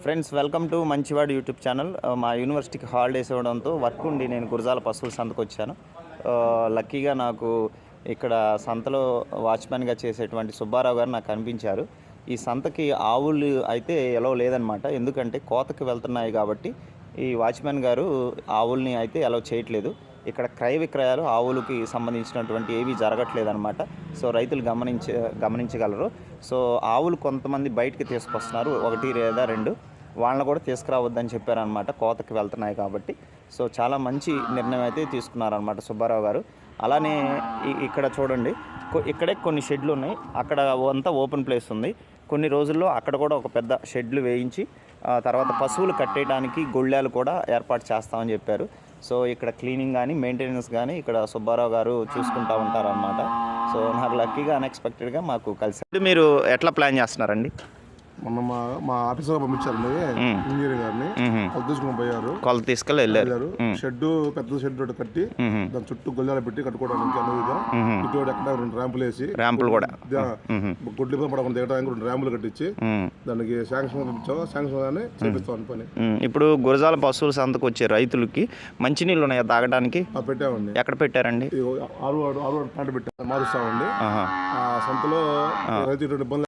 Friends, welcome to మంచివాడు YouTube channel. మా యూనివర్సిటీకి హాలిడేస్ ఇవ్వడంతో వర్క్ ఉండి నేను గురజాల పశువుల సంతకు వచ్చాను. లక్కీగా నాకు ఇక్కడ సంతలో వాచ్మెన్గా చేసేటువంటి సుబ్బారావు గారు నాకు కనిపించారు. ఈ సంతకి ఆవులు అయితే ఎలో లేదనమాట, ఎందుకంటే కోతకి వెళ్తున్నాయి కాబట్టి ఈ వాచ్మెన్ గారు ఆవుల్ని అయితే ఎలో చేయట్లేదు. ఇక్కడ క్రయ విక్రయాలు ఆవులకి సంబంధించినటువంటి ఏవి జరగట్లేదన్నమాట. సో రైతులు గమనించగలరు. సో ఆవులు కొంతమంది బయటికి తీసుకొస్తున్నారు, 1 లేదా 2 వాళ్ళని కూడా తీసుకురావద్దని చెప్పారనమాట, కోతకి వెళ్తున్నాయి కాబట్టి. సో చాలా మంచి నిర్ణయం అయితే తీసుకున్నారనమాట సుబ్బారావు గారు. అలానే ఇక్కడ చూడండి, ఇక్కడే కొన్ని షెడ్లు ఉన్నాయి, అక్కడ అంతా ఓపెన్ ప్లేస్ ఉంది. కొన్ని రోజుల్లో అక్కడ కూడా ఒక పెద్ద షెడ్లు వేయించి తర్వాత పశువులు కట్టేయడానికి గొళ్ళాలు కూడా ఏర్పాటు చేస్తామని చెప్పారు. సో ఇక్కడ క్లీనింగ్ కానీ మెయింటెనెన్స్ కానీ ఇక్కడ సుబ్బారావు గారు చూసుకుంటూ ఉంటారనమాట. సో నాకు లక్కీగా అన్ఎక్స్పెక్టెడ్గా మాకు కలిసి. మీరు ఎట్లా ప్లాన్ చేస్తున్నారండి? మొన్న మా ఆఫీసర్ పంపించారండి ఇంజనీరింగ్ గారిని, కొలత తీసుకుని పోయారు. కొలత తీసుకెళ్ళి వెళ్ళారు. షెడ్, పెద్ద షెడ్ కట్టి దాని చుట్టూ గొల్లాలు పెట్టి కట్టుకోవడానికి అనువుగా ఇటు ఎక్కడ 2 ర్యాంపులు వేసి, ర్యాంపులు కూడా గుడ్లు పడకుండా దిగడానికి 2 ర్యాంపులు కట్టించి దానికి శాంక్షన్ గానే చేపిస్తాం పని. ఇప్పుడు గురజాల పశువుల సంతకు వచ్చే రైతులకి మంచినీళ్ళు ఉన్నాయా తాగడానికి? పెట్టామండి. ఎక్కడ పెట్టారండి? ఆరు ప్లాంట్ పెట్టాము, మారుస్తామండి. ఆ సంతలో రైతు ఇబ్బంది